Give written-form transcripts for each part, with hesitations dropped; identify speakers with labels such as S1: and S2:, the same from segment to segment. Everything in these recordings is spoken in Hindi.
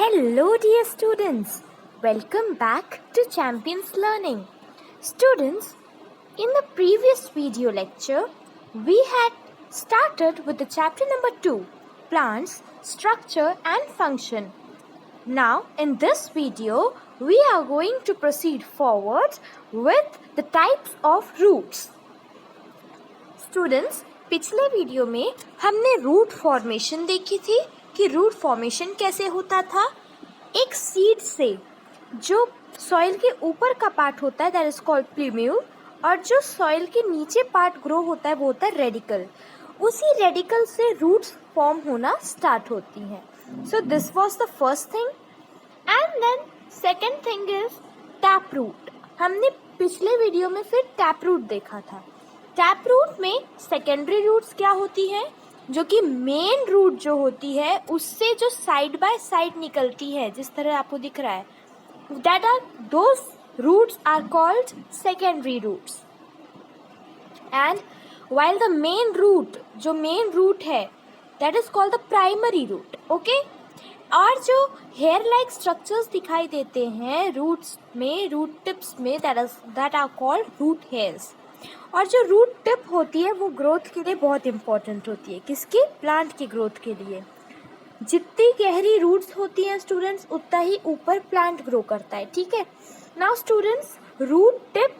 S1: Hello dear students, welcome back to Champions Learning. Students, in the previous video lecture, we had started with the chapter number 2, Plants, Structure and Function. Now in this video, we are going to proceed forward with the types of roots. Students, पिछले वीडियो में हमने रूट फॉर्मेशन देखी थी कि रूट फॉर्मेशन कैसे होता था। एक सीड से जो सॉइल के ऊपर का पार्ट होता है दैट इज कॉल्ड प्लूम्यूल, और जो सॉइल के नीचे पार्ट ग्रो होता है वो होता है रेडिकल। उसी रेडिकल से रूट्स फॉर्म होना स्टार्ट होती हैं। So this was the first thing and then second thing is tap root. हमने पिछले वीडियो में फिर टैप रूट देखा था। टैप रूट में सेकेंडरी रूट्स क्या होती हैं, जो कि मेन रूट जो होती है उससे जो साइड बाय साइड निकलती है, जिस तरह आपको दिख रहा है, that are those roots are called secondary roots. And while the main root, जो मेन रूट है, that is called the primary root. Okay, और जो हेयर लाइक स्ट्रक्चर्स दिखाई देते हैं रूट्स में, रूट टिप्स में, that are called root hairs. और जो रूट टिप होती है वो ग्रोथ के लिए बहुत इंपॉर्टेंट होती है। किसकी? प्लांट की ग्रोथ के लिए। जितनी गहरी रूट्स होती हैं स्टूडेंट्स, उतना ही ऊपर प्लांट ग्रो करता है। ठीक है। Now students, root tip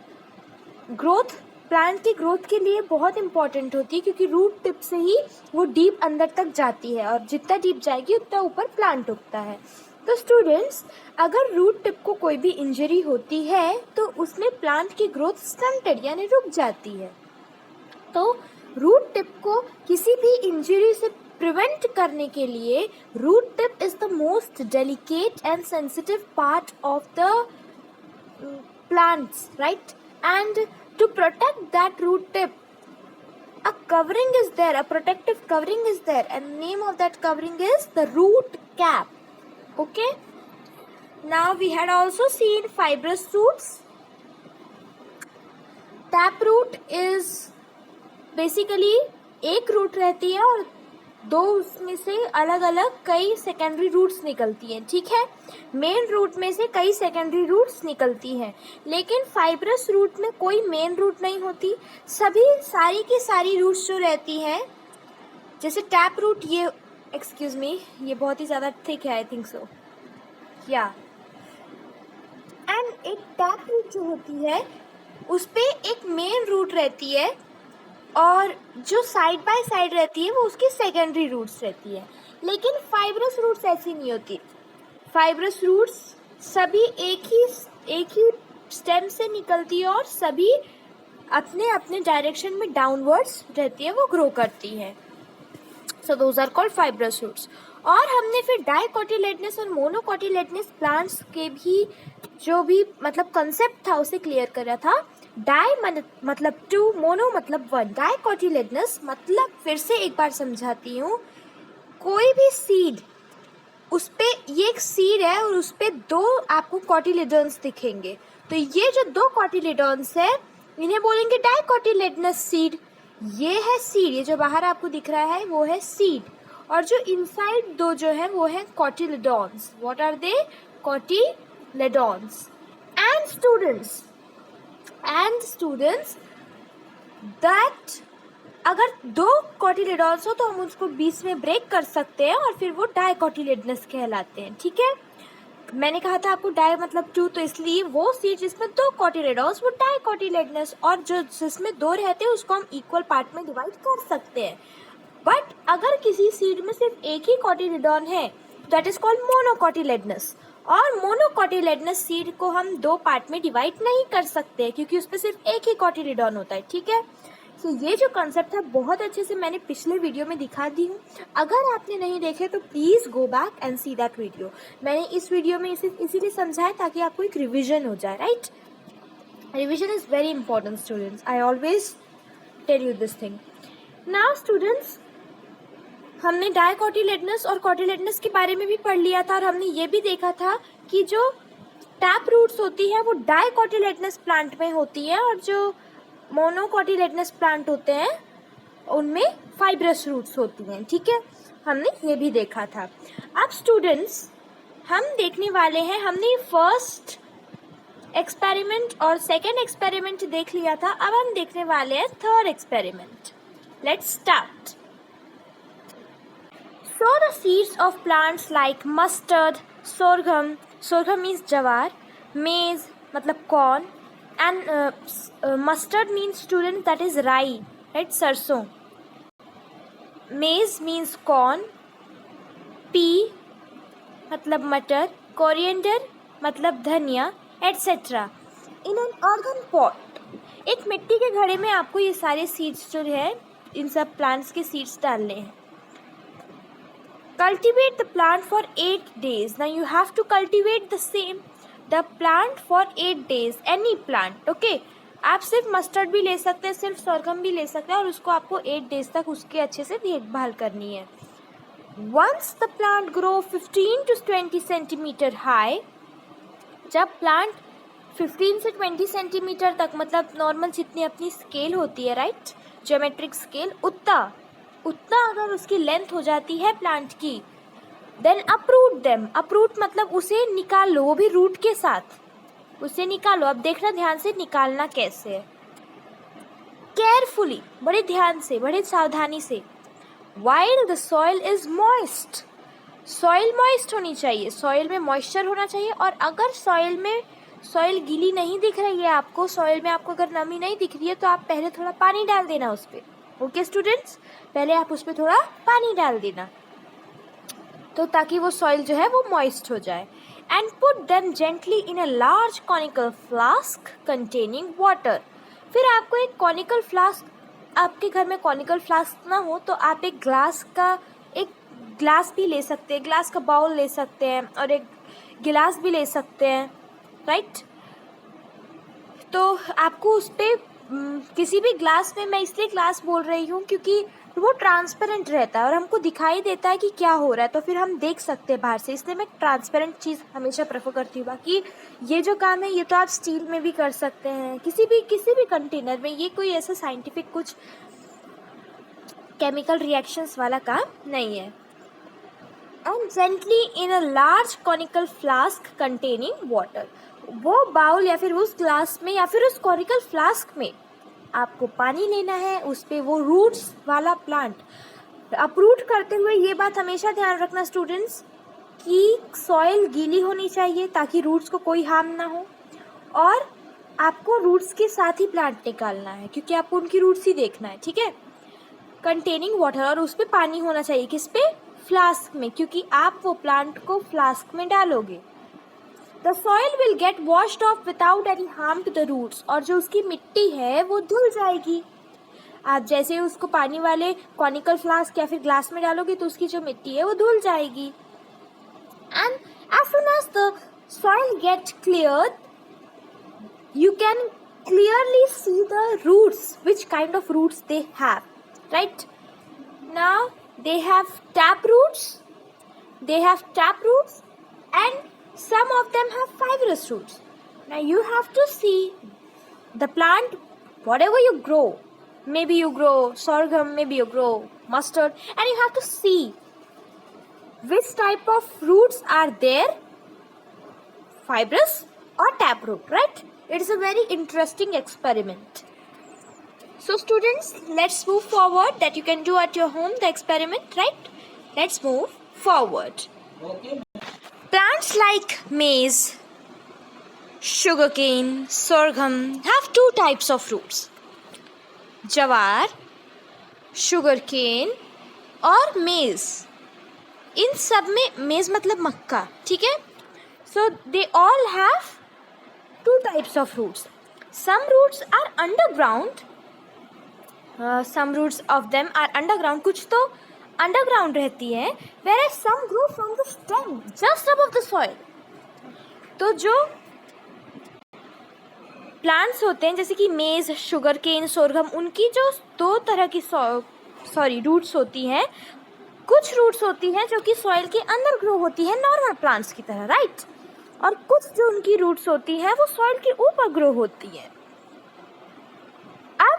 S1: growth, plant की ग्रोथ के लिए बहुत इंपॉर्टेंट होती है, क्योंकि रूट टिप से ही वो डीप अंदर तक जाती है, और जितना डीप जाएगी उतना ऊपर प्लांट उगता है। तो स्टूडेंट्स, अगर रूट टिप को कोई भी इंजरी होती है तो उसमें प्लांट की ग्रोथ स्टंटेड यानी रुक जाती है। तो रूट टिप को किसी भी इंजरी से प्रिवेंट करने के लिए root tip is the most delicate and sensitive part of the plants, right? And to protect that root tip, a covering is there, a protective covering is there, and name of that covering is the root cap. Okay, now we had also seen fibrous roots. Tap root is basically एक रूट रहती है और दो उसमें से अलग अलग कई सेकेंडरी रूट्स निकलती हैं। ठीक है, मेन रूट में से कई सेकेंडरी रूट्स निकलती हैं, लेकिन फाइब्रस रूट में कोई मेन रूट नहीं होती। सभी सारी की सारी रूट्स जो रहती हैं, जैसे टैप रूट, ये एक्सक्यूज मी, ये बहुत ही ज़्यादा थिक है, आई थिंक सो, या एंड एक टैप रूट जो होती है उस पे एक मेन रूट रहती है, और जो साइड बाय साइड रहती है वो उसकी सेकेंडरी रूट्स रहती है। लेकिन फाइब्रस रूट्स ऐसी नहीं होती। फाइब्रस रूट्स सभी एक ही स्टेम से निकलती है और सभी अपने अपने डायरेक्शन में डाउनवर्ड्स रहती है, वो ग्रो करती है। So those are called fibrous roots. और हमने फिर डाइकोटिलेडनस और मोनोकोटिलेडनस प्लांट्स के भी जो भी मतलब कंसेप्ट था उसे क्लियर करा था। डाई मतलब 2, मोनो मतलब 1। डाइकोटिलेडनस मतलब, फिर से एक बार समझाती हूँ, कोई भी सीड, उस पे ये एक सीड है और उस पे 2 आपको कोटिलेडन्स दिखेंगे। तो ये जो 2 कोटिलेडन्स है इन्हें बोलेंगे डाइकोटिलेडनस सीड। ये है सीड, ये जो बाहर आपको दिख रहा है वो है सीड, और जो इनसाइड 2 जो है वो है cotyledons. What are they? Cotyledons. And students that अगर 2 कोटिलेडन्स हो तो हम उसको बीच में ब्रेक कर सकते हैं और फिर वो डाइकोटिलेडनस कहलाते हैं। ठीक है, मैंने कहा था आपको डाई मतलब 2, तो इसलिए वो सीड जिसमें 2 कोटिलेडन्स वो डाइकोटिलेडनस, और जो जिसमें 2 रहते हैं उसको हम इक्वल पार्ट में डिवाइड कर सकते हैं। बट अगर किसी सीड में सिर्फ एक ही कोटिलेडन है, दैट इज कॉल्ड मोनोकोटिलेडनस। और मोनोकोटिलेडनस सीड को हम 2 पार्ट में डिवाइड नहीं कर सकते क्योंकि उसमें सिर्फ एक ही कोटिलेडन होता है। ठीक है, तो ये जो कंसेप्ट है बहुत अच्छे से मैंने पिछले वीडियो में दिखा दी हूँ। अगर आपने नहीं देखे तो please go back and see that video. मैंने इस वीडियो में इसे इसीलिए समझाया ताकि आपको एक रिविजन हो जाए, राइट? Revision is very important students, I always tell you this thing. Now students, हमने डाइकोटिलेडनस और कोटिलेडनस के बारे में भी पढ़ लिया था, और हमने ये भी देखा था कि जो टैप रूट्स होती है वो डाइकोटिलेडनस प्लांट में होती है, और जो मोनोकोटिलेडनस प्लांट होते हैं उनमें फाइब्रस रूट्स होती हैं। ठीक है, हमने ये भी देखा था। अब स्टूडेंट्स, हम देखने वाले हैं, हमने फर्स्ट एक्सपेरिमेंट और सेकेंड एक्सपेरिमेंट देख लिया था, अब हम देखने वाले हैं third experiment. Let's start. So the seeds of plants like mustard, sorghum, sorghum means jawar, maize मतलब corn, and mustard means student that is rye, right, सरसों. Maize means corn, pea मतलब मटर, coriander मतलब धनिया, etc. In an organ pot, एक मिट्टी के घड़े में आपको ये सारे सीड्स जो है, इन सब प्लांट्स के सीड्स डालने हैं. Cultivate the plant for 8 days. Now you have to cultivate the plant for 8 days. Any plant, okay? आप सिर्फ मस्टर्ड भी ले सकते हैं, सिर्फ sorghum भी ले सकते हैं, और उसको आपको 8 days तक उसके अच्छे से देखभाल करनी है. Once the plant grow 15 to 20 centimeter high, जब प्लांट 15 से 20 सेंटीमीटर तक, मतलब नॉर्मल जितनी अपनी स्केल होती है, राइट, ज्योमेट्रिक स्केल, उतना अगर उसकी लेंथ हो जाती है प्लांट की, देन अप्रूट देम. अप्रूट मतलब उसे निकाल लो, वो भी रूट के साथ उसे निकालो. अब देखना ध्यान से निकालना कैसे है. केयरफुली, बड़े ध्यान से, बड़े सावधानी से. While the soil is moist, soil moist होनी चाहिए, सॉइल में मॉइस्चर होना चाहिए. और अगर सॉइल गीली नहीं दिख रही है आपको, सॉइल में आपको अगर नमी नहीं दिख रही है, तो आप पहले थोड़ा पानी डाल देना उस पर. ओके स्टूडेंट्स, पहले आप उस पर थोड़ा पानी डाल देना, तो ताकि वो सॉइल जो है वो मॉइस्ट हो जाए. And put them gently in a large conical flask containing water. फिर आपको एक कॉनिकल फ्लास्क, आपके घर में कॉनिकल फ्लास्क ना हो तो आप एक ग्लास भी ले सकते हैं, ग्लास का बाउल ले सकते हैं, और एक गिलास भी ले सकते हैं, राइट. तो आपको उस पर किसी भी ग्लास में, मैं इसलिए ग्लास बोल रही हूँ क्योंकि वो ट्रांसपेरेंट रहता है और हमको दिखाई देता है कि क्या हो रहा है, तो फिर हम देख सकते हैं बाहर से, इसलिए मैं ट्रांसपेरेंट चीज़ हमेशा प्रेफर करती हूँ. बाकी ये जो काम है ये तो आप स्टील में भी कर सकते हैं, किसी भी कंटेनर में. ये कोई ऐसा साइंटिफिक कुछ केमिकल रिएक्शंस वाला काम नहीं है. And gently in a large conical flask containing water. वो बाउल या फिर उस ग्लास में या फिर उस कॉनिकल फ्लास्क में आपको पानी लेना है, उस पर वो रूट्स वाला प्लांट अपरूट करते हुए. ये बात हमेशा ध्यान रखना स्टूडेंट्स कि सॉइल गीली होनी चाहिए ताकि रूट्स को कोई हार्म ना हो, और आपको रूट्स के साथ ही प्लांट निकालना है क्योंकि आपको उनकी रूट्स ही देखना है, ठीक है. कंटेनिंग वाटर, और उस पर पानी होना चाहिए. किस पे? फ्लास्क में, क्योंकि आप वो प्लांट को फ्लास्क में डालोगे. The soil will get washed off without any harm to the roots. और जो उसकी मिट्टी है वो धुल जाएगी. आप जैसे उसको पानी वाले कॉनिकल फ्लास्क या फिर ग्लास में डालोगे तो उसकी जो मिट्टी है वो धुल जाएगी. And as soon as the soil gets cleared, you can clearly see the roots, which kind of roots they have, right? Now they have tap roots, and some of them have fibrous roots. Now you have to see the plant, whatever you grow, maybe you grow sorghum, maybe you grow mustard, and you have to see which type of roots are there, fibrous or taproot, right? It is a very interesting experiment. So students, let's move forward, that you can do at your home the experiment, right? Let's move forward. Okay. Plants like maize, sugarcane, sorghum have two types of roots. Jawar, sugarcane और maize. इन सब में maize मतलब मक्का, ठीक है. So they all have two types of roots. Some roots are underground. Some roots of them are underground. कुछ तो अंडरग्राउंड रहती है. whereas some grow from the stem just above the soil. तो जो प्लांट्स होते हैं जैसे कि मेज, शुगर केन, सोरगम, उनकी जो दो तरह की रूट्स होती हैं. कुछ रूट्स होती हैं जो कि सॉइल के अंदर ग्रो होती है नॉर्मल प्लांट्स की तरह, राइट. और कुछ जो उनकी रूट्स होती हैं वो सॉइल के ऊपर ग्रो होती है. अब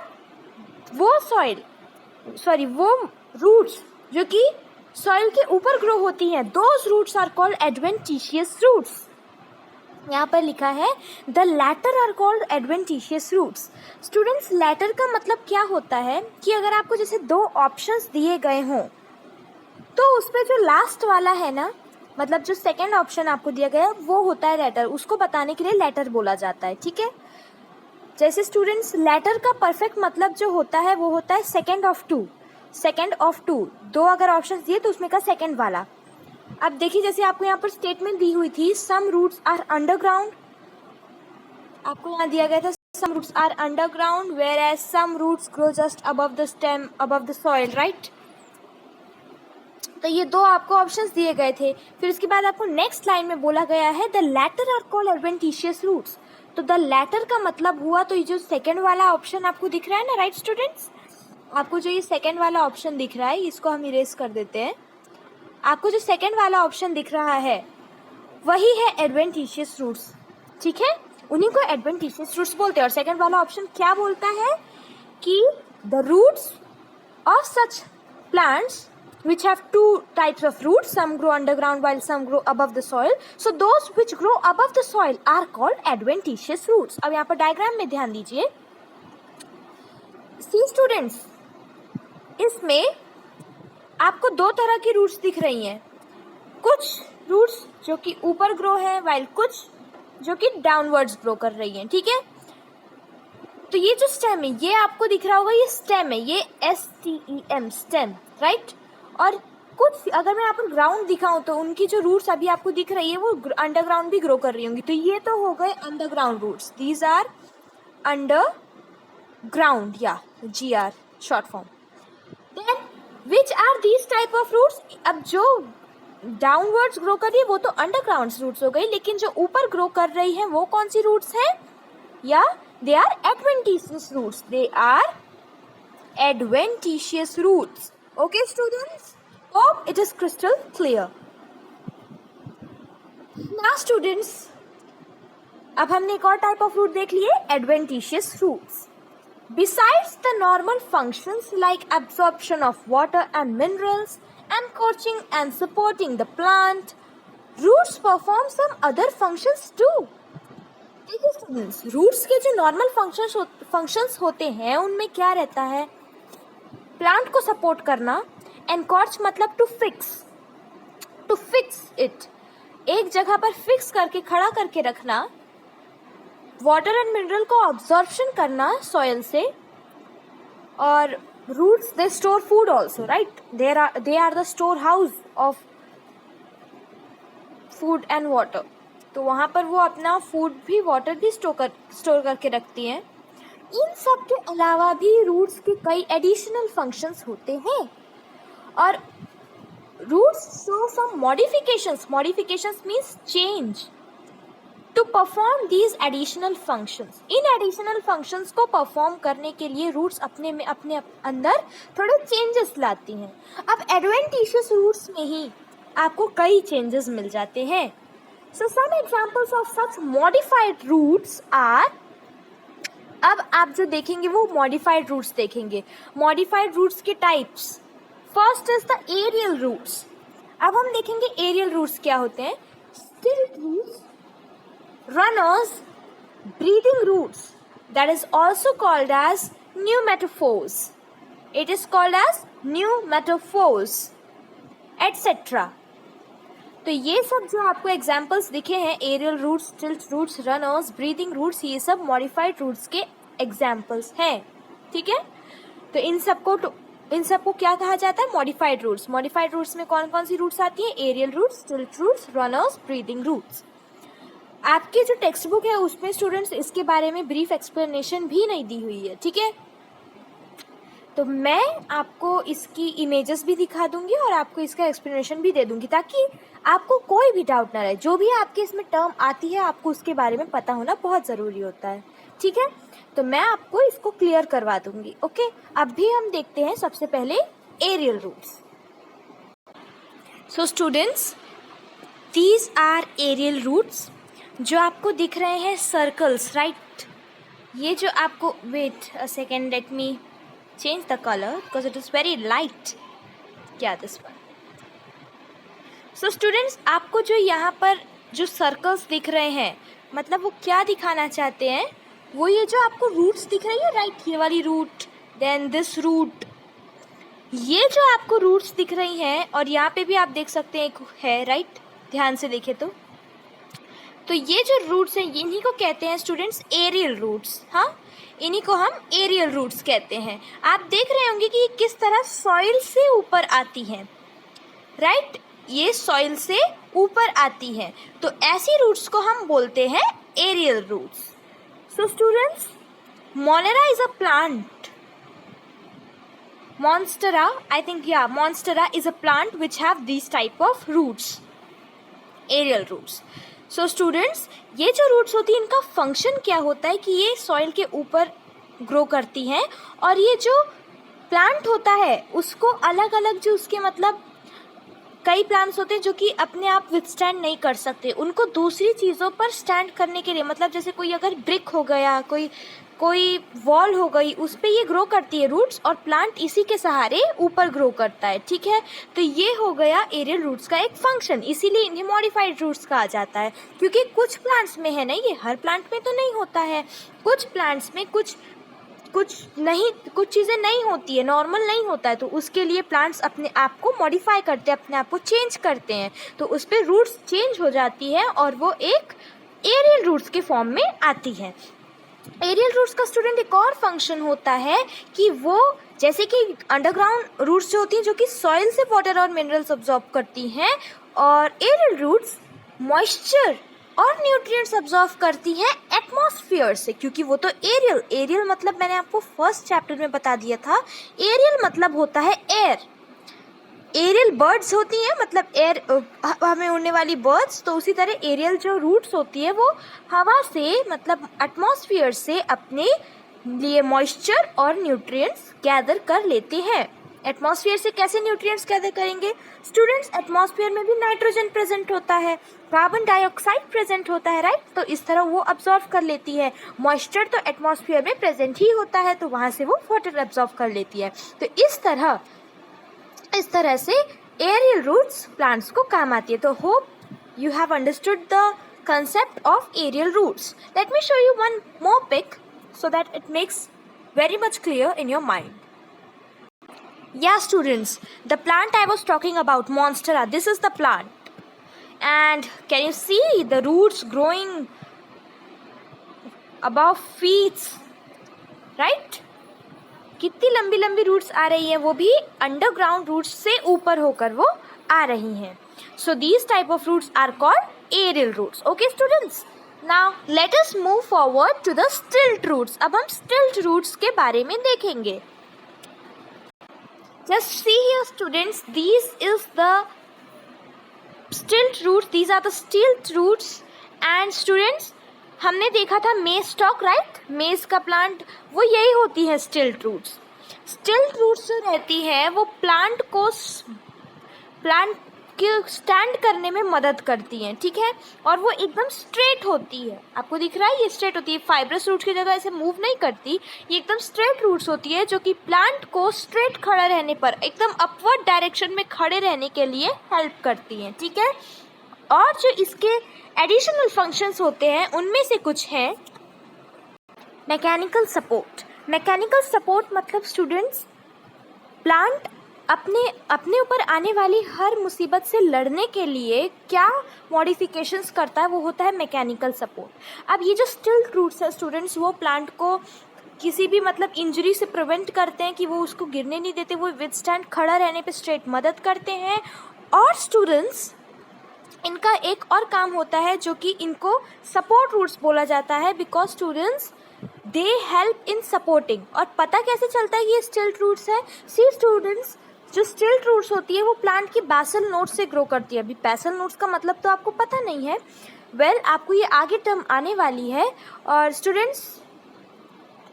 S1: वो रूट्स जो कि सॉइल के ऊपर ग्रो होती हैं, those roots are called adventitious roots. यहाँ पर लिखा है the latter are called adventitious roots. Students, latter का मतलब क्या होता है कि अगर आपको जैसे दो ऑप्शंस दिए गए हों तो उस पर जो लास्ट वाला है ना, मतलब जो सेकंड ऑप्शन आपको दिया गया है वो होता है लैटर, उसको बताने के लिए लैटर बोला जाता है। ठीक है, जैसे स्टूडेंट्स लैटर का परफेक्ट मतलब जो होता है वो होता है second of two. Second of two, दो अगर ऑप्शन दिए तो उसमें का सेकंड वाला। अब देखिए जैसे आपको यहाँ पर स्टेटमेंट दी हुई थी सम रूट्स आर अंडरग्राउंड, आपको यहाँ दिया गया था some roots are underground where as some roots grow just above the stem above the soil, right. तो ये दो आपको ऑप्शंस दिए गए थे। फिर उसके बाद आपको नेक्स्ट लाइन में बोला गया है the latter are called adventitious roots. तो द लैटर का मतलब हुआ, तो ये जो सेकंड वाला ऑप्शन आपको दिख रहा है ना, राइट स्टूडेंट्स, आपको जो ये सेकंड वाला ऑप्शन दिख रहा है इसको हम इरेज कर देते हैं। आपको जो सेकंड वाला ऑप्शन दिख रहा है वही है एडवेंटिशियस रूट्स। ठीक है, उन्हीं को एडवेंटिशियस रूट्स बोलते हैं। और सेकंड वाला ऑप्शन क्या बोलता है कि the roots of such plants which have two types of roots, some grow underground while some grow above the soil, so those which grow above the soil are called adventitious roots। अब यहाँ पर डायग्राम में ध्यान दीजिए। सी स्टूडेंट्स, इसमें आपको दो तरह की रूट्स दिख रही हैं, कुछ रूट्स जो कि ऊपर ग्रो है वाइल कुछ जो कि डाउनवर्ड्स ग्रो कर रही हैं। ठीक है, तो ये जो स्टेम है ये आपको दिख रहा होगा, ये स्टेम है, ये STEM स्टेम, राइट। और कुछ अगर मैं आपको ग्राउंड दिखाऊं तो उनकी जो रूट्स अभी आपको दिख रही है वो अंडरग्राउंड भी ग्रो कर रही होंगी। तो ये तो हो गए underground roots, these are underground या GR short form. Then which are these type of roots, अब जो डाउनवर्ड्स ग्रो कर रही है वो तो अंडरग्राउंड रूट्स हो गई, लेकिन जो ऊपर ग्रो कर रही है वो कौन सी रूट्स है, या they are adventitious roots, they are adventitious roots। Okay students, hope it is crystal clear। Now students, अब हमने एक और टाइप ऑफ रूट देख लिए, adventitious roots। Besides the normal functions like absorption of water and minerals and coaching and supporting the plant, roots perform some other functions too। देखिए स्टूडेंट्स, रूट्स के जो नॉर्मल फंक्शंस होते हैं उनमें क्या रहता है, प्लांट को सपोर्ट करना, एनकॉर्च मतलब टू फिक्स इट, एक जगह पर फिक्स करके खड़ा करके रखना, वाटर एंड मिनरल को ऑब्जॉर्प्शन करना सॉइल से, और roots they store food also, right, they are the store house of food and water. तो वहाँ पर वो अपना फूड भी वाटर भी स्टोर करके रखती हैं। इन सब के अलावा भी रूट्स के कई एडिशनल फंक्शंस होते हैं, और roots show some modifications means change to perform these additional functions. इन एडिशनल फंक्शंस को परफॉर्म करने के लिए रूट्स अपने अंदर थोड़े चेंजेस लाती हैं। अब एडवेंटिशियस रूट्स में ही आपको कई चेंजेस मिल जाते हैं। So some examples of such modified roots are, अब आप जो देखेंगे वो मॉडिफाइड रूट्स देखेंगे। मॉडिफाइड रूट्स के types, first is the aerial roots. अब हम देखेंगे एरियल रूट्स क्या होते हैं। Stilt roots, runners, breathing roots, that is also called as pneumatophores, it is called as pneumatophores etcetera. तो ये सब जो आपको एग्जाम्पल्स दिखे हैं, aerial roots, stilt roots, runners, breathing roots, ये सब मॉडिफाइड रूट्स के एग्जाम्पल्स हैं। ठीक है, तो इन सबको क्या कहा जाता है, मॉडिफाइड रूट्स। मॉडिफाइड रूट्स में कौन कौन सी रूट्स आती हैं, aerial roots, stilt roots, runners, breathing roots. आपकी जो टेक्स्ट बुक है उसमें स्टूडेंट्स इसके बारे में ब्रीफ एक्सप्लेनेशन भी नहीं दी हुई है। ठीक है, तो मैं आपको इसकी इमेजेस भी दिखा दूंगी और आपको इसका एक्सप्लेनेशन भी दे दूंगी, ताकि आपको कोई भी डाउट ना रहे। जो भी आपके इसमें टर्म आती है आपको उसके बारे में पता होना बहुत ज़रूरी होता है। ठीक है, तो मैं आपको इसको क्लियर करवा दूंगी। ओके, अब भी हम देखते हैं सबसे पहले aerial roots. So students, these are aerial roots जो आपको दिख रहे हैं सर्कल्स, राइट। ये जो आपको, wait a second, let me change the color because it is very light। Yeah, this one। So students, आपको जो यहाँ पर जो सर्कल्स दिख रहे हैं, मतलब वो क्या दिखाना चाहते हैं, वो ये जो आपको रूट्स दिख रही है, राइट, ये वाली रूट, देन दिस रूट, ये जो आपको रूट्स दिख रही हैं, और यहाँ पे भी आप देख सकते हैं एक है, राइट, ध्यान से देखें तो ये जो रूट्स हैं इन्हीं को कहते हैं स्टूडेंट्स एरियल रूट्स। हाँ, इन्हीं को हम एरियल रूट्स कहते हैं। आप देख रहे होंगे कि ये किस तरह सॉइल से ऊपर आती हैं, राइट, ये सॉइल से ऊपर आती हैं, तो ऐसी रूट्स को हम बोलते हैं aerial roots. So students, monera is a plant, monstera, I think, yeah, monstera is a plant which have these type of roots, aerial roots. So students, ये जो roots होती हैं इनका फंक्शन क्या होता है कि ये सॉइल के ऊपर ग्रो करती हैं, और ये जो प्लांट होता है उसको अलग अलग जो उसके मतलब कई प्लांट्स होते हैं जो कि अपने आप विथस्टैंड नहीं कर सकते, उनको दूसरी चीज़ों पर स्टैंड करने के लिए, मतलब जैसे कोई अगर ब्रिक हो गया, कोई वॉल हो गई, उस पे ये ग्रो करती है रूट्स, और प्लांट इसी के सहारे ऊपर ग्रो करता है। ठीक है, तो ये हो गया एरियल रूट्स का एक फंक्शन, इसीलिए इन्हें मॉडिफाइड रूट्स कहा जाता है, क्योंकि कुछ प्लांट्स में है ना, ये हर प्लांट में तो नहीं होता है, कुछ प्लांट्स में कुछ चीज़ें नहीं होती है, नॉर्मल नहीं होता है, तो उसके लिए प्लांट्स अपने आप को मॉडिफाई करते हैं, अपने आप को चेंज करते हैं, तो उस पर रूट्स चेंज हो जाती है और वो एक एरियल रूट्स के फॉर्म में आती है। एरियल रूट्स का स्टूडेंट एक और फंक्शन होता है कि वो जैसे कि अंडरग्राउंड रूट्स जो होती हैं जो कि सॉइल से वाटर और मिनरल्स अब्जॉर्ब करती हैं, और एरियल रूट्स मॉइस्चर और न्यूट्रिएंट्स अब्जॉर्व करती हैं एटमॉस्फेयर से, क्योंकि वो तो एरियल मतलब मैंने आपको फर्स्ट चैप्टर में बता दिया था, एरियल मतलब होता है एयर। एरियल बर्ड्स होती हैं, मतलब एयर हमें उड़ने वाली बर्ड्स, तो उसी तरह एरियल जो रूट्स होती है वो हवा से मतलब एटमॉस्फेयर से अपने लिए मॉइस्चर और न्यूट्रिएंट्स गैदर कर लेते हैं। एटमॉस्फेयर से कैसे न्यूट्रिएंट्स गैदर करेंगे स्टूडेंट्स? एटमॉस्फेयर में भी नाइट्रोजन प्रेजेंट होता है, कार्बन डाइऑक्साइड प्रेजेंट होता है, राइट, तो इस तरह वो अब्जॉर्व कर लेती है। मॉइस्चर तो एटमॉस्फेयर में प्रेजेंट ही होता है, तो वहाँ से वो वाटर अब्जॉर्व कर लेती है। तो इस तरह से एरियल रूट्स प्लांट्स को काम आती है। तो hope you have understood the concept of aerial roots. Let me show you one more pic so that it makes very much clear in your mind. Yeah students, the plant I was talking about, monstera, this is the plant, and can you see the roots growing above feet, right? कितनी लंबी लंबी रूट्स आ रही हैं, वो भी अंडरग्राउंड रूट्स से ऊपर होकर वो आ रही हैं। So these type of roots are called aerial roots. Okay students, now let us move forward to the stilt roots. अब हम स्टिल्ट रूट्स के बारे में देखेंगे। Just see here students, this is the stilt roots, these are the stilt roots. And students, हमने देखा था मेज स्टॉक, राइट, मेज का प्लांट, वो यही होती है स्टिल्ट रूट्स। स्टिल्ट रूट्स जो रहती हैं वो प्लांट के स्टैंड करने में मदद करती हैं, ठीक है, और वो एकदम स्ट्रेट होती है। आपको दिख रहा है ये स्ट्रेट होती है, फाइब्रस रूट्स की जगह ऐसे मूव नहीं करती, ये एकदम स्ट्रेट रूट्स होती है जो कि प्लांट को स्ट्रेट खड़ा रहने पर एकदम अपवर्ड डायरेक्शन में खड़े रहने के लिए हेल्प करती हैं, ठीक है। और जो इसके एडिशनल फंक्शंस होते हैं उनमें से कुछ हैं मैकेनिकल सपोर्ट। मैकेनिकल सपोर्ट मतलब स्टूडेंट्स, प्लांट अपने ऊपर आने वाली हर मुसीबत से लड़ने के लिए क्या मॉडिफिकेशंस करता है, वो होता है मैकेनिकल सपोर्ट। अब ये जो स्टिल्ट रूट्स है स्टूडेंट्स, वो प्लांट को किसी भी मतलब इंजरी से प्रिवेंट करते हैं कि वो उसको गिरने नहीं देते, वो विथस्टैंड खड़ा रहने पे स्ट्रेट मदद करते हैं। और स्टूडेंट्स, इनका एक और काम होता है जो कि इनको सपोर्ट रूट्स बोला जाता है, because students they help in supporting. और पता कैसे चलता है ये स्टिल्ट रूट्स है? सी स्टूडेंट्स, जो स्टिल्ट रूट्स होती है वो प्लांट की बेसल नोड्स से ग्रो करती है। अभी बेसल नोड्स का मतलब तो आपको पता नहीं है, वेल आपको ये आगे टर्म आने वाली है। और students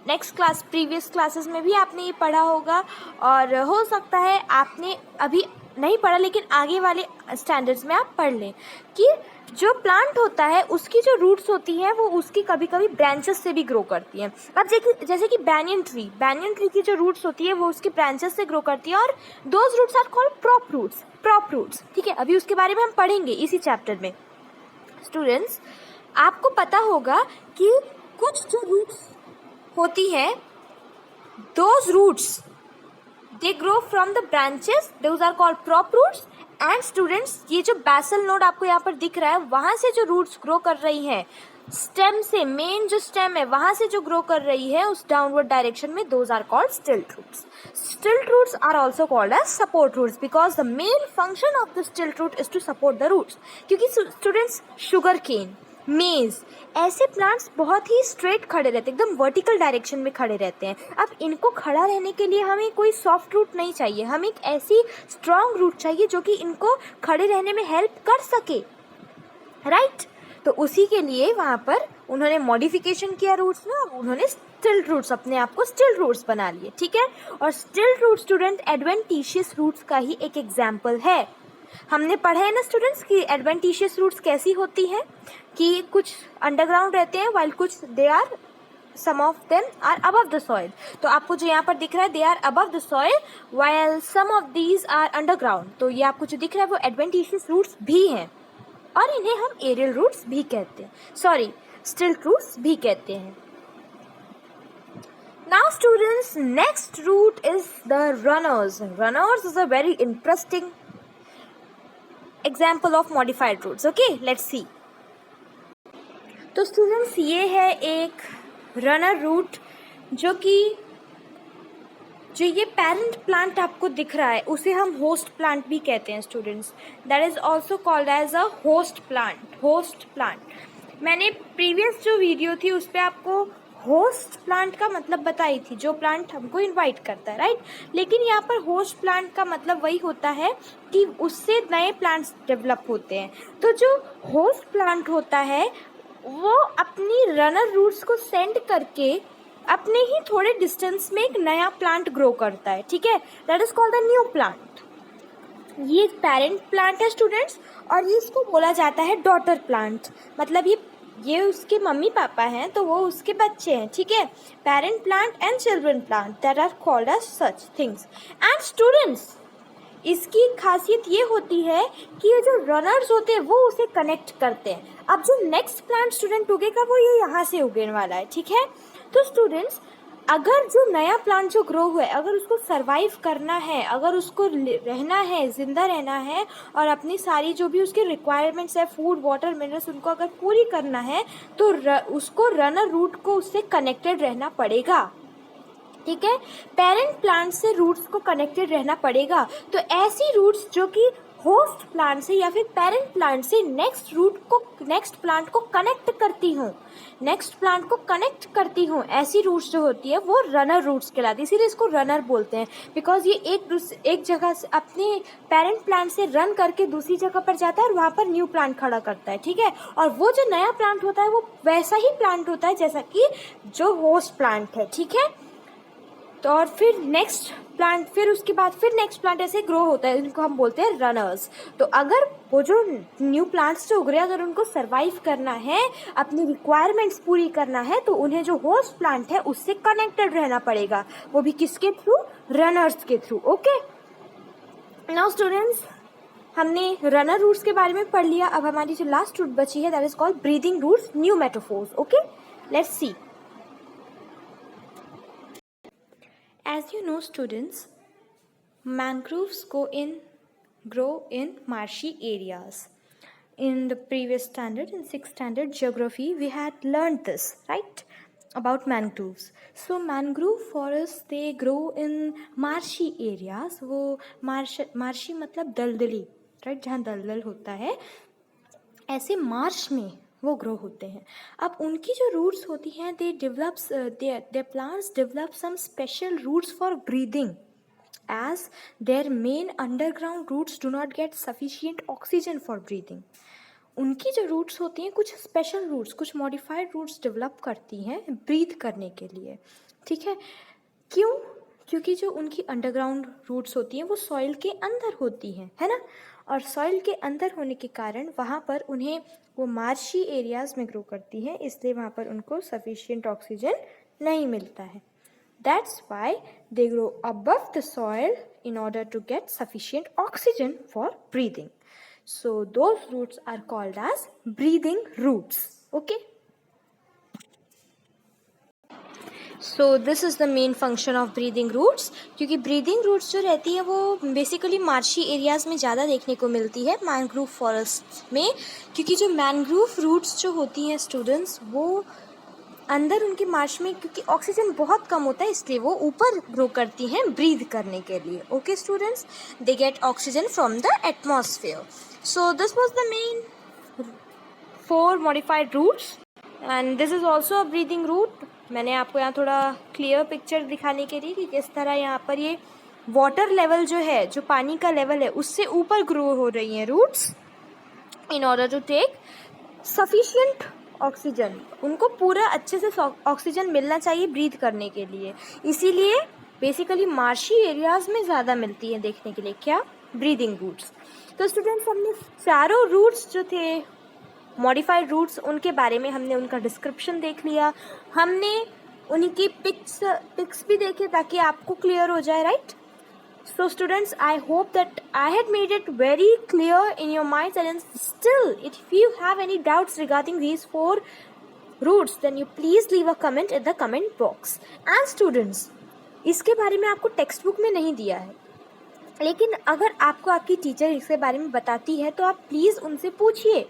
S1: next class, previous classes में भी आपने ये पढ़ा होगा, और हो सकता है आपने अभी नहीं पढ़ा लेकिन आगे वाले स्टैंडर्ड्स में आप पढ़ लें कि जो प्लांट होता है उसकी जो रूट्स होती हैं वो उसकी कभी कभी ब्रांचेस से भी ग्रो करती हैं। अब जैसे कि बैनियन ट्री की जो रूट्स होती है वो उसकी ब्रांचेस से ग्रो करती है और those roots are called prop roots. ठीक है, अभी उसके बारे में हम पढ़ेंगे इसी चैप्टर में। स्टूडेंट्स, आपको पता होगा कि कुछ जो रूट्स होती है those roots they grow from the branches, those are called prop roots। and students, ये जो basal node आपको यहाँ पर दिख रहा है वहाँ से जो roots grow कर रही हैं स्टेम से, मेन जो स्टेम है वहाँ से जो ग्रो कर रही है उस डाउनवर्ड डायरेक्शन में, those are called stilt roots. Stilt roots are also called as support roots because the main function of the stilt root is to support the roots. क्योंकि स्टूडेंट्स, शुगर केन, मेज, ऐसे प्लांट्स बहुत ही स्ट्रेट खड़े रहते हैं, एकदम वर्टिकल डायरेक्शन में खड़े रहते हैं। अब इनको खड़ा रहने के लिए हमें कोई सॉफ्ट रूट नहीं चाहिए, हमें एक ऐसी स्ट्रॉन्ग रूट चाहिए जो कि इनको खड़े रहने में हेल्प कर सके, राइट। तो उसी के लिए वहाँ पर उन्होंने मॉडिफिकेशन किया रूट्स में और उन्होंने स्टिल्ट रूट्स, अपने आप को स्टिल्ट रूट्स बना लिए। ठीक है, और स्टिल्ट रूट स्टूडेंट एडवेंटिशियस रूट्स का ही एक एग्जाम्पल है। हमने पढ़ा है ना स्टूडेंट्स कि एडवेंटिशियस रूट्स कैसी होती हैं, कि कुछ अंडरग्राउंड रहते हैं वाइल कुछ they are, some of them are above the soil. तो आपको जो यहाँ पर दिख रहा है they are above the soil while some of these are underground. तो ये आपको जो दिख रहा है वो एडवेंटिशियस रूट्स भी हैं और इन्हें हम एरियल रूट्स भी कहते हैं, सॉरी स्टिल्ट रूट्स भी कहते हैं। Now students, next root is the runners. Runners is a very interesting example of modified roots. Okay, let's see. तो स्टूडेंट्स, ये है एक रनर रूट जो ये पेरेंट प्लांट आपको दिख रहा है उसे हम होस्ट प्लांट भी कहते हैं students. That is also called as a host plant. मैंने प्रीवियस जो वीडियो थी उस पर आपको होस्ट प्लांट का मतलब बताई थी, जो प्लांट हमको इनवाइट करता है, राइट। लेकिन यहाँ पर होस्ट प्लांट का मतलब वही होता है कि उससे नए प्लांट्स डेवलप होते हैं। तो जो होस्ट प्लांट होता है वो अपनी रनर रूट्स को सेंड करके अपने ही थोड़े डिस्टेंस में एक नया प्लांट ग्रो करता है। ठीक है, that is called the new plant. ये पेरेंट प्लांट है स्टूडेंट्स और ये इसको बोला जाता है डॉटर प्लांट। मतलब ये उसके मम्मी पापा हैं तो वो उसके बच्चे हैं। ठीक है, parent plant and children plant that are called as such things. And students, इसकी खासियत ये होती है कि ये जो रनर्स होते हैं वो उसे कनेक्ट करते हैं। अब जो नेक्स्ट प्लांट स्टूडेंट उगेगा वो ये यहाँ से उगने वाला है। ठीक है, तो स्टूडेंट्स, अगर जो नया प्लांट जो ग्रो हुआ है अगर उसको सरवाइव करना है, अगर उसको रहना है, जिंदा रहना है और अपनी सारी जो भी उसके रिक्वायरमेंट्स है, फूड, वाटर, मिनरल्स, उनको अगर पूरी करना है तो उसको रनर रूट को उससे कनेक्टेड रहना पड़ेगा। ठीक है, पेरेंट प्लांट से रूट्स को कनेक्टेड रहना पड़ेगा। तो ऐसी रूट्स जो कि होस्ट प्लांट से या फिर पेरेंट प्लांट से नेक्स्ट प्लांट को कनेक्ट करती हूँ, ऐसी रूट्स जो होती है वो रनर रूट्स कहलाती है। इसीलिए इसको रनर बोलते हैं बिकॉज ये एक जगह से अपने पेरेंट प्लांट से रन करके दूसरी जगह पर जाता है और वहाँ पर न्यू प्लांट खड़ा करता है। ठीक है, और वो जो नया प्लांट होता है वो वैसा ही प्लांट होता है जैसा कि जो होस्ट प्लांट है। ठीक है, तो और फिर नेक्स्ट प्लांट ऐसे ग्रो होता है, इनको हम बोलते हैं रनर्स। तो अगर वो जो न्यू प्लांट्स जो उग रहे हैं अगर उनको सरवाइव करना है, अपनी रिक्वायरमेंट्स पूरी करना है तो उन्हें जो होस्ट प्लांट है उससे कनेक्टेड रहना पड़ेगा, वो भी किसके थ्रू? रनर्स के थ्रू। ओके, नाउ स्टूडेंट्स, हमने रनर रूट्स के बारे में पढ़ लिया। अब हमारी जो लास्ट रूट बची है that is called breathing roots, pneumatophores. Okay, let's see. As you know students, mangroves grow in marshy areas. In the previous standard, in 6th standard geography, we had learned this, right, about mangroves. So mangrove forests, they grow in marshy areas. वो marshy मतलब दलदली, right, जहाँ दलदल होता है, ऐसे मार्श में वो ग्रो होते हैं। अब उनकी जो रूट्स होती हैं their plants develop some special roots for breathing as their main underground roots do not get sufficient oxygen for breathing। उनकी जो रूट्स होती हैं कुछ स्पेशल रूट्स, कुछ मॉडिफाइड रूट्स डेवलप करती हैं ब्रीथ करने के लिए। ठीक है, क्यों? क्योंकि जो उनकी अंडरग्राउंड रूट्स होती हैं वो सॉइल के अंदर होती हैं, है ना। और सॉइल के अंदर होने के कारण वहाँ पर उन्हें वो मार्शी एरियाज़ में ग्रो करती हैं, इसलिए वहाँ पर उनको सफिशिएंट ऑक्सीजन नहीं मिलता है. That's why they grow above the soil in order to get sufficient oxygen for breathing. So those roots are called as breathing roots. Okay. So this is the main function of breathing roots. क्योंकि breathing roots जो रहती है वो basically marshy areas में ज़्यादा देखने को मिलती है, mangrove forests में. क्योंकि जो mangrove roots जो होती हैं students, वो अंदर उनके मार्श में क्योंकि ऑक्सीजन बहुत कम होता है, इसलिए वो ऊपर ग्रो करती हैं ब्रीथ करने के लिए. Okay students, they get oxygen from the atmosphere. So this was the main 4 modified roots and this is also a breathing root. मैंने आपको यहाँ थोड़ा क्लियर पिक्चर दिखाने के लिए कि किस तरह यहाँ पर ये वाटर लेवल जो है, जो पानी का लेवल है, उससे ऊपर ग्रो हो रही हैं roots in order to take sufficient oxygen. उनको पूरा अच्छे से ऑक्सीजन मिलना चाहिए ब्रीथ करने के लिए, इसीलिए बेसिकली मार्शी एरियाज़ में ज़्यादा मिलती है देखने के लिए क्या, ब्रीदिंग रूट्स. तो स्टूडेंट्स, हमने चारों रूट्स जो थे मॉडिफाइड रूट्स, उनके बारे में हमने उनका डिस्क्रिप्शन देख लिया, हमने उनकी पिक्स भी देखे ताकि आपको क्लियर हो जाए, right. So students, I hope that I had made it very clear in your minds, and still if you have any doubts regarding these 4 roots, then you please leave a comment in the comment box. And students, इसके बारे में आपको टेक्स्ट बुक में नहीं दिया है, लेकिन अगर आपको आपकी टीचर इसके बारे में बताती है तो आप प्लीज़ उनसे पूछिए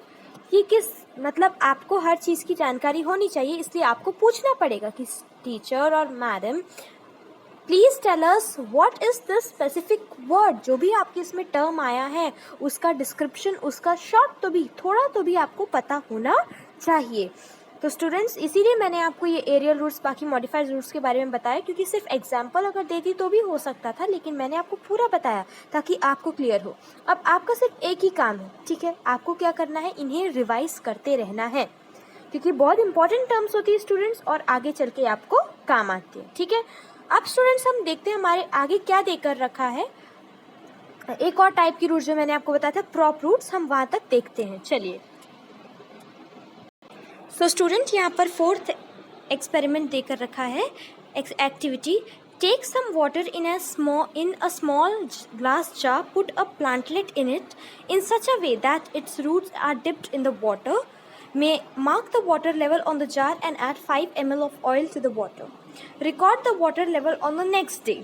S1: कि किस, मतलब आपको हर चीज़ की जानकारी होनी चाहिए, इसलिए आपको पूछना पड़ेगा कि टीचर और madam please tell us what is this specific word. जो भी आपके इसमें टर्म आया है उसका डिस्क्रिप्शन, उसका शॉर्ट तो भी, थोड़ा तो भी आपको पता होना चाहिए. तो स्टूडेंट्स, इसीलिए मैंने आपको ये एरियल रूट्स, बाकी मॉडिफाइड रूट्स के बारे में बताया, क्योंकि सिर्फ एग्जाम्पल अगर देती तो भी हो सकता था, लेकिन मैंने आपको पूरा बताया ताकि आपको क्लियर हो. अब आपका सिर्फ एक ही काम है, ठीक है, आपको क्या करना है, इन्हें रिवाइज करते रहना है, क्योंकि बहुत इंपॉर्टेंट टर्म्स होती है स्टूडेंट्स और आगे चल के आपको काम आती है. ठीक है, अब स्टूडेंट्स हम देखते हैं हमारे आगे क्या देकर रखा है. एक और टाइप की रूट्स जो मैंने आपको बताया था, क्रॉप रूट्स, हम वहां तक देखते हैं. चलिए. सो स्टूडेंट, यहाँ पर 4th एक्सपेरिमेंट देकर रखा है. Activity: take some water in a small glass jar, put a plantlet in it in such a way that its roots are dipped in the water. Mark the water level on the jar and add 5 ml of oil to the water. Record the water level on the next day.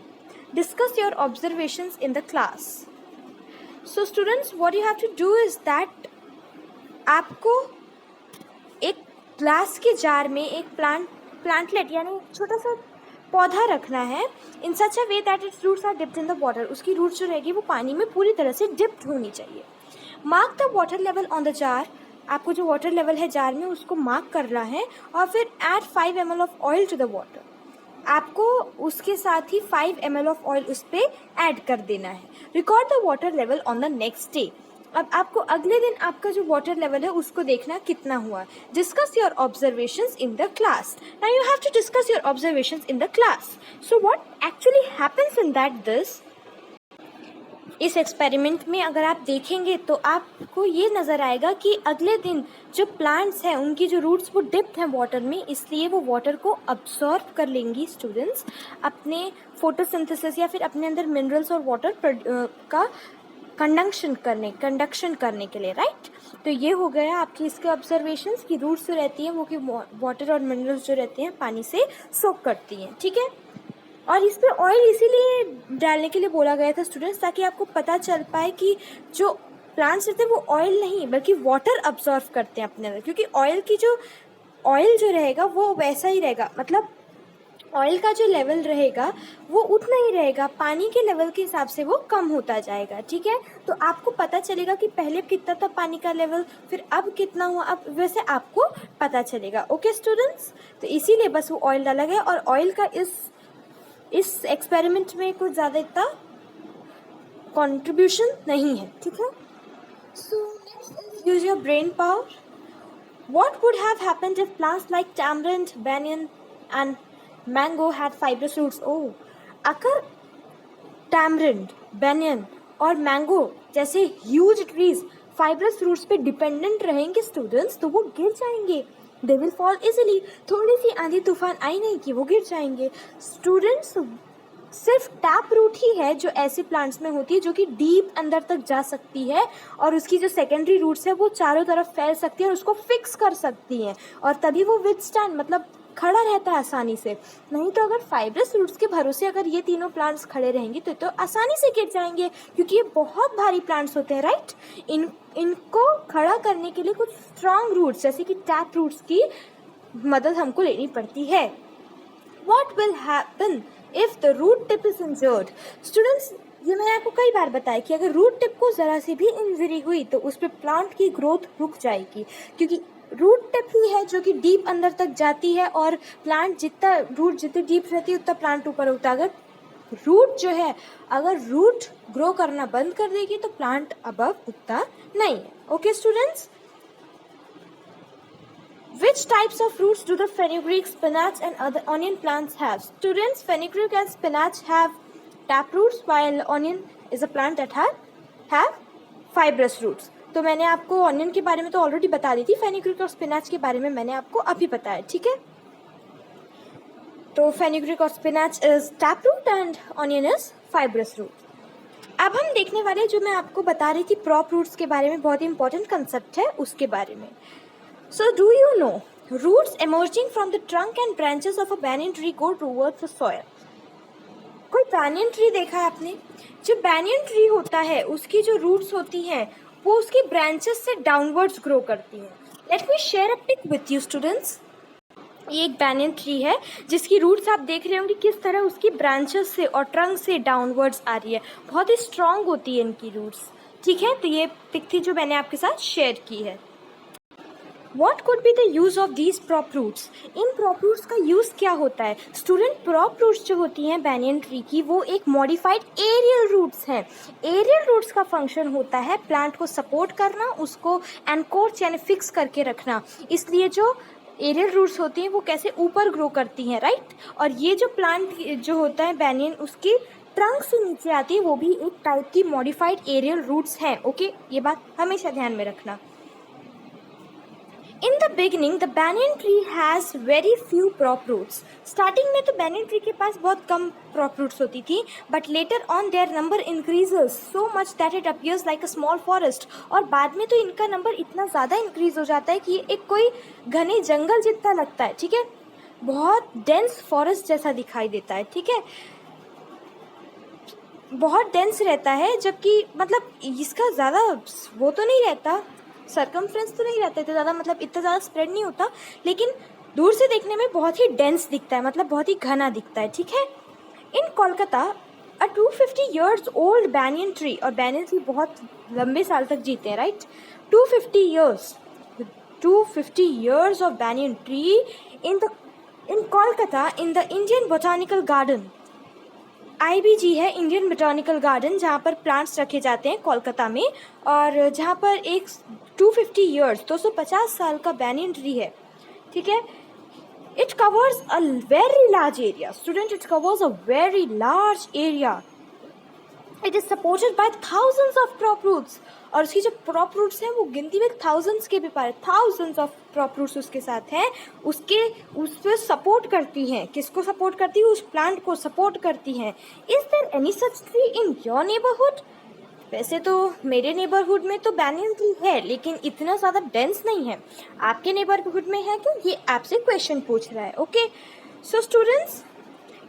S1: Discuss your observations in the class. So students, what you have to do is that आपको एक ग्लास के जार में एक प्लांटलेट यानी छोटा सा पौधा रखना है, in such a way that its roots are dipped in the water. उसकी रूट्स जो रहेगी वो पानी में पूरी तरह से डिप्ड होनी चाहिए. Mark the water level on the jar. आपको जो वाटर लेवल है जार में उसको मार्क करना है और फिर add 5 ml of oil to the water. आपको उसके साथ ही 5 ml ऑफ ऑयल उस पर ऐड कर देना है. Record the water level on the next day. अब आपको अगले दिन आपका जो वाटर लेवल है उसको देखना कितना हुआ. Discuss your observations in the class. Now you have to discuss your observations in the class. So what actually happens in that this, इस एक्सपेरिमेंट में अगर आप देखेंगे तो आपको ये नज़र आएगा कि अगले दिन जो प्लांट्स हैं उनकी जो रूट्स वो डिप्ड हैं वाटर में, इसलिए वो वाटर को अब्सॉर्ब कर लेंगी स्टूडेंट्स अपने फोटोसिंथेसिस या फिर अपने अंदर मिनरल्स और वाटर का कंडक्शन करने के लिए, राइट. तो ये हो गया आपकी इसके ऑब्जर्वेशंस की रूट्स जो रहती हैं वो कि वाटर और मिनरल्स जो रहते हैं पानी से सोक करती हैं. ठीक है, और इस पर ऑयल इसीलिए डालने के लिए बोला गया था स्टूडेंट्स, ताकि आपको पता चल पाए कि जो प्लांट्स रहते हैं वो ऑयल नहीं बल्कि वाटर अब्जॉर्व करते हैं अपने अंदर. क्योंकि ऑयल जो रहेगा वो वैसा ही रहेगा, मतलब ऑयल का जो लेवल रहेगा वो उतना ही रहेगा, पानी के लेवल के हिसाब से वो कम होता जाएगा. ठीक है, तो आपको पता चलेगा कि पहले कितना था पानी का लेवल, फिर अब कितना हुआ, अब वैसे आपको पता चलेगा. ओके स्टूडेंट्स, तो इसीलिए बस वो ऑयल डाला गया और ऑयल का इस एक्सपेरिमेंट में कुछ ज़्यादा इतना कंट्रीब्यूशन नहीं है. ठीक है, so next use your brain power. What would have happened if plants like tamarind, banyan and mango had fibrous roots? Oh, अगर टैमरिंड, बेनियन और मैंगो जैसे ह्यूज ट्रीज फाइब्रस रूट्स पे डिपेंडेंट रहेंगे स्टूडेंट्स, तो वो गिर जाएंगे, दे विल फॉल इजिली। थोड़ी सी आंधी तूफान आई नहीं कि वो गिर जाएंगे। स्टूडेंट्स, सिर्फ टैप रूट ही है जो ऐसे प्लांट्स में होती है जो कि डीप अंदर तक जा सकती है और उसकी जो सेकेंडरी रूट्स है वो चारों तरफ फैल सकती है और उसको फिक्स कर सकती हैं, और तभी वो विथस्टैंड मतलब खड़ा रहता है आसानी से। नहीं तो अगर फाइब्रस रूट्स के भरोसे अगर ये तीनों प्लांट्स खड़े रहेंगे तो आसानी से गिर जाएंगे, क्योंकि ये बहुत भारी प्लांट्स होते हैं, राइट। इनको खड़ा करने के लिए कुछ स्ट्रॉन्ग रूट्स जैसे कि टैप रूट्स की मदद हमको लेनी पड़ती है। What will happen if the root tip is injured? Students, ये मैंने आपको कई बार बताया कि अगर रूट टिप को ज़रा सी भी इंजरी हुई तो उस पर प्लांट की ग्रोथ रुक जाएगी, क्योंकि रूट टिप ही है जो कि डीप अंदर तक जाती है और प्लांट रूट जितनी डीप रहती है उतना प्लांट ऊपर उठता है। अगर रूट ग्रो करना बंद कर देगी तो प्लांट अबव उठता नहीं है। Okay students, which types of roots do the fenugreek, spinach and other onion plants have? Students, fenugreek and spinach have tap roots while onion is a plant that have fibrous roots. तो मैंने आपको ऑनियन के बारे में तो ऑलरेडी बता दी थी, फेनिग्रीक और स्पिनाच के बारे में मैंने आपको अभी बताया, ठीक है। तो फेनिग्रीक और spinach is tap root and onion is fibrous root. अब हम देखने वाले जो मैं आपको बता रही थी प्रॉप रूट्स के बारे में, बहुत ही इंपॉर्टेंट कंसेप्ट है उसके बारे में। So do you know roots emerging from the trunk and branches of a banyan tree go towards the soil? कोई banyan tree देखा है आपने? जो banyan tree होता है उसकी जो roots होती हैं वो उसकी branches से downwards grow करती हैं। Let me share a pic with you students. ये एक banyan tree है जिसकी roots आप देख रहे होंगे किस तरह उसकी branches से और trunk से downwards आ रही है, बहुत ही strong होती है इनकी roots, ठीक है। तो ये pic थी जो मैंने आपके साथ share की है। What could be the use of these prop roots? In prop roots का यूज़ क्या होता है? स्टूडेंट, prop roots जो होती हैं banyan tree की वो एक modified aerial roots हैं। aerial roots का फंक्शन होता है प्लांट को सपोर्ट करना, उसको एनकोर्च यानी फिक्स करके रखना। इसलिए जो एरियल रूट्स होती हैं वो कैसे ऊपर ग्रो करती हैं, राइट। और ये जो प्लांट जो होता है बैनियन उसकी ट्रंक से नीचे आती है, वो भी एक टाइप की मॉडिफाइड एरियल रूट्स हैं। ओके, ये बात हमेशा ध्यान में रखना। In the beginning, the banyan tree has very few prop roots. Starting में तो banyan tree के पास बहुत कम prop roots होती थी, but later on their number increases so much that it appears like a small forest. और बाद में तो इनका नंबर इतना ज़्यादा इंक्रीज हो जाता है कि एक कोई घने जंगल जितना लगता है, ठीक है, बहुत डेंस फॉरेस्ट जैसा दिखाई देता है, ठीक है, बहुत डेंस रहता है, जबकि मतलब इसका ज़्यादा वो तो नहीं रहता, सरकमफ्रेंस तो नहीं रहते थे ज़्यादा, मतलब इतना ज़्यादा स्प्रेड नहीं होता, लेकिन दूर से देखने में बहुत ही डेंस दिखता है, मतलब बहुत ही घना दिखता है, ठीक है। इन कोलकाता अ 250 years old banyan tree, और banyan tree बहुत लंबे साल तक जीते हैं, right. 250 years of banyan tree in Kolkata in the Indian Botanical Garden. IBG है, इंडियन बोटानिकल गार्डन, जहाँ पर प्लांट्स रखे जाते हैं कोलकाता में, और जहाँ पर एक 250 years 250 साल का बैनियन ट्री है, ठीक है। It covers a very large area student, it covers a very large area. It is supported by thousands of prop roots, और उसकी जो प्रॉप रूट्स हैं वो गिनती में थाउजेंड्स के भी पार, थाउजेंड्स ऑफ प्रॉप रूट्स उसके साथ हैं, उस पर सपोर्ट करती हैं। किसको सपोर्ट करती है? उस प्लांट को सपोर्ट करती हैं। Is there any such tree in your neighbourhood? वैसे तो मेरे नेबरहुड में तो बैनियन ट्री है, लेकिन इतना ज़्यादा डेंस नहीं है। आपके नेबरहुड में है क्या? ये आपसे क्वेश्चन पूछ रहा है। ओके, सो स्टूडेंट्स,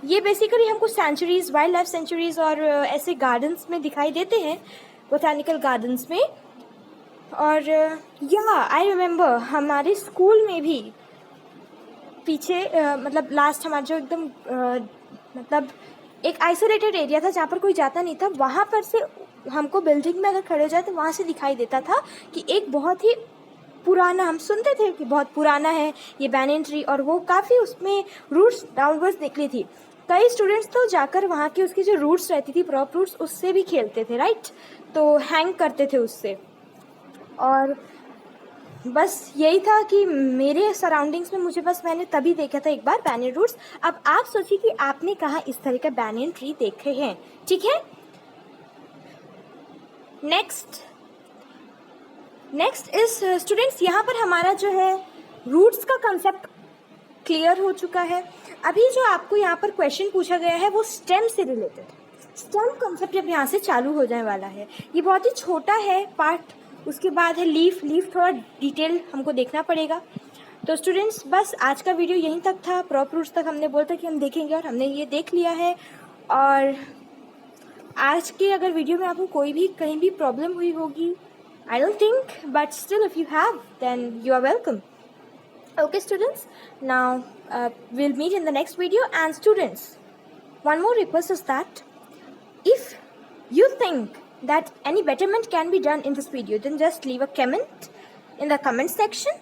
S1: ये बेसिकली हमको सेंचुरीज, वाइल्ड लाइफ सेंचुरीज और ऐसे गार्डन्स में दिखाई देते हैं, बोटानिकल गार्डन्स में। और आई रिमेम्बर हमारे स्कूल में भी पीछे मतलब लास्ट हमारा जो एकदम मतलब एक आइसोलेटेड एरिया था जहाँ पर कोई जाता नहीं था, वहाँ पर से हमको बिल्डिंग में अगर खड़े हो जाए तो वहाँ से दिखाई देता था कि एक बहुत ही पुराना, हम सुनते थे कि बहुत पुराना है ये बैनियन ट्री, और वो काफ़ी उसमें रूट्स डाउनवर्ड्स निकली थी। कई स्टूडेंट्स तो जाकर वहाँ की उसकी जो रूट्स रहती थी, प्रॉप रूट्स, उससे भी खेलते थे, राइट, तो हैंग करते थे उससे। और बस यही था कि मेरे सराउंडिंग्स में मुझे बस मैंने तभी देखा था एक बार बैनियन रूट्स। अब आप सोचिए कि आपने कहाँ इस तरह का बैनियन ट्री देखे हैं, ठीक है। नेक्स्ट इज स्टूडेंट्स, यहाँ पर हमारा जो है रूट्स का कंसेप्ट क्लियर हो चुका है। अभी जो आपको यहाँ पर क्वेश्चन पूछा गया है वो स्टेम से रिलेटेड, स्टेम कंसेप्ट अब यहाँ से चालू हो जाने वाला है। ये बहुत ही छोटा है पार्ट, उसके बाद है लीफ थोड़ा डिटेल हमको देखना पड़ेगा। तो स्टूडेंट्स बस आज का वीडियो यहीं तक था, प्रॉप रूट्स तक हमने बोला था कि हम देखेंगे और हमने ये देख लिया है। और आज के अगर वीडियो में आपको कोई भी कहीं भी प्रॉब्लम हुई होगी, I don't think, but still if you have, then you are welcome. Okay students, now we'll meet in the next video. And students, one more request is that if you think that any betterment can be done in this video, then just leave a comment in the comment section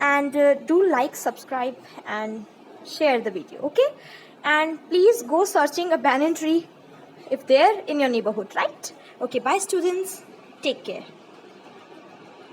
S1: and do like, subscribe and share the video, okay? And please go searching a banyan tree if they're in your neighborhood, right? Okay, bye students, take care.